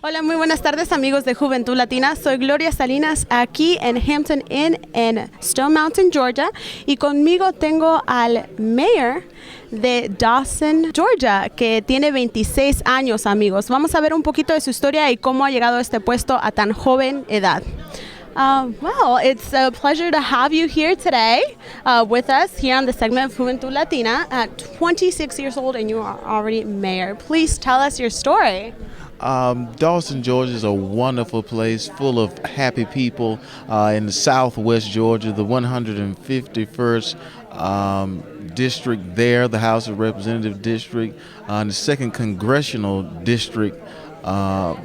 Hola, muy buenas tardes amigos de Juventud Latina. Soy Gloria Salinas aquí en Hampton Inn en Stone Mountain, Georgia. Y conmigo tengo al mayor de Dawson, Georgia, que tiene 26 años, amigos. Vamos a ver un poquito de su historia y cómo ha llegado a este puesto a tan joven edad. Well, it's a pleasure to have you here today with us here on the segment of Juventud Latina at 26 years old and you are already mayor. Please tell us your story. Dawson, Georgia is a wonderful place full of happy people in the southwest Georgia, the 151st district there, the House of Representative district, and the 2nd Congressional District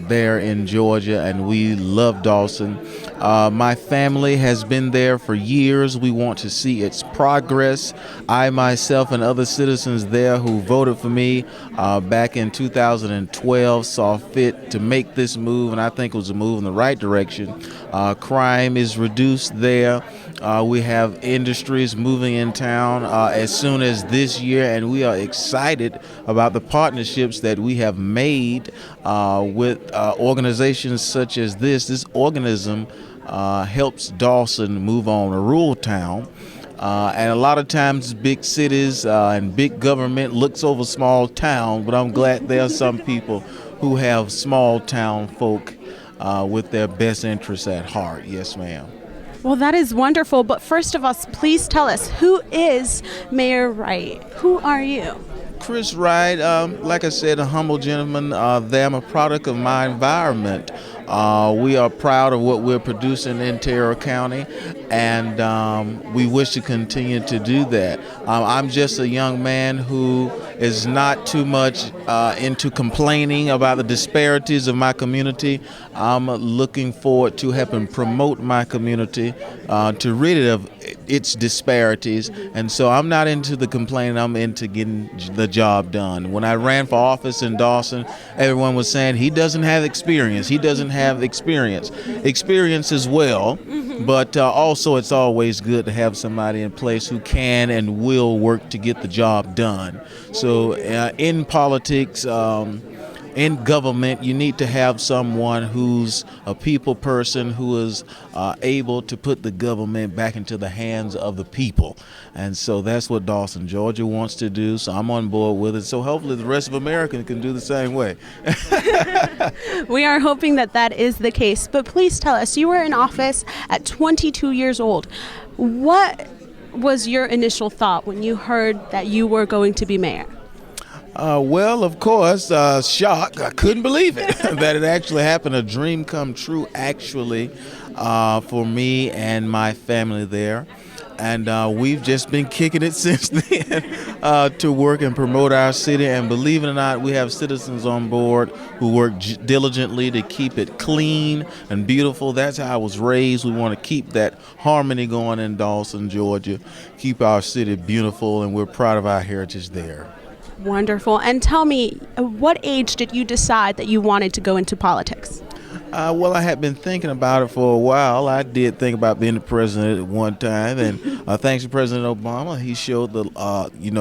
there in Georgia, and we love Dawson. My family has been there for years. We want to see its progress. I myself and other citizens there who voted for me back in 2012 saw fit to make this move, and I think it was a move in the right direction. Crime is reduced there. We have industries moving in town as soon as this year, and we are excited about the partnerships that we have made with organizations such as this. This organism helps Dawson move on, a rural town. And a lot of times big cities and big government looks over small town, but I'm glad there are some people who have small town folk with their best interests at heart. Yes, ma'am. Well, that is wonderful. But first of all, please tell us, who is Mayor Wright? Who are you? Chris Wright, like I said, a humble gentleman. I'm a product of my environment. We are proud of what we're producing in Terra County, and we wish to continue to do that. I'm just a young man who is not too much into complaining about the disparities of my community. I'm looking forward to helping promote my community to rid it of its disparities, and so I'm not into the complaining. I'm into getting the job done. When I ran for office in Dawson, everyone was saying he doesn't have experience. He doesn't have experience as well, but also it's always good to have somebody in place who can and will work to get the job done. So in politics, in government, you need to have someone who's a people person, who is able to put the government back into the hands of the people. And so that's what Dawson, Georgia wants to do. So I'm on board with it. So hopefully the rest of America can do the same way. We are hoping that that is the case. But please tell us, you were in office at 22 years old. What was your initial thought when you heard that you were going to be mayor? Well, of course, shock. I couldn't believe it that it actually happened. A dream come true, actually, for me and my family there. And we've just been kicking it since then to work and promote our city. And believe it or not, we have citizens on board who work diligently to keep it clean and beautiful. That's how I was raised. We want to keep that harmony going in Dawson, Georgia, keep our city beautiful, and we're proud of our heritage there. Wonderful. And tell me, what age did you decide that you wanted to go into politics? Well, I had been thinking about it for a while. I did think about being the president at one time, and thanks to President Obama, he showed the,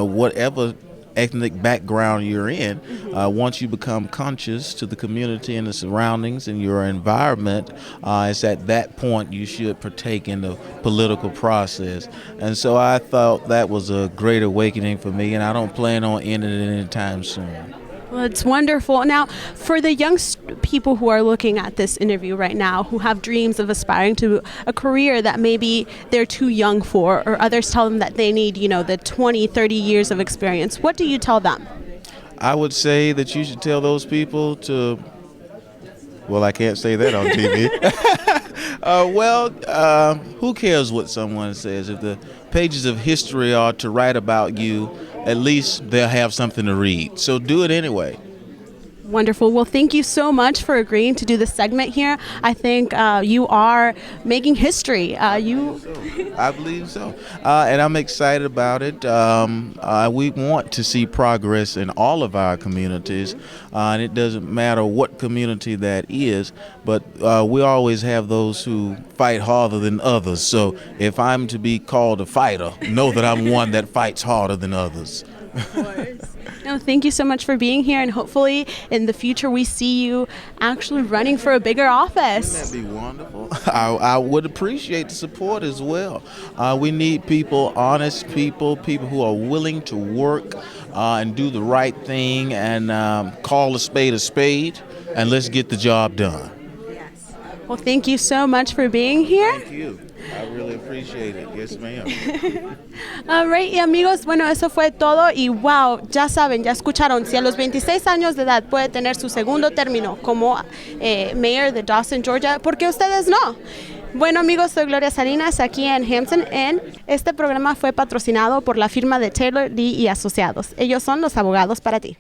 whatever ethnic background you're in, once you become conscious to the community and the surroundings and your environment, it's at that point you should partake in the political process. And so I thought that was a great awakening for me, and I don't plan on ending it anytime soon. Well, it's wonderful. Now, for the young people who are looking at this interview right now, who have dreams of aspiring to a career that maybe they're too young for, or others tell them that they need, the 20, 30 years of experience, what do you tell them? I would say that you should tell those people to, well, I can't say that on TV. Who cares what someone says? If the pages of history are to write about you, at least they'll have something to read. So do it anyway. Wonderful. Well, thank you so much for agreeing to do this segment here. I think you are making history. I believe so. And I'm excited about it. We want to see progress in all of our communities. And it doesn't matter what community that is, but we always have those who fight harder than others. So if I'm to be called a fighter, know that I'm one that fights harder than others. Of course. No, thank you so much for being here, and hopefully in the future we see you actually running for a bigger office. That'd be wonderful. I would appreciate the support as well. We need people, honest people, people who are willing to work and do the right thing and call a spade, and let's get the job done. Yes. Well, thank you so much for being here. Thank you. I really appreciate it. Yes, ma'am. All right, y amigos, bueno, eso fue todo y wow, ya saben, ya escucharon, si a los 26 años de edad puede tener su segundo término como mayor de Dawson, Georgia, ¿por qué ustedes no? Bueno amigos, soy Gloria Salinas aquí en Hampton Inn. Este programa fue patrocinado por la firma de Taylor, Lee y Asociados. Ellos son los abogados para ti.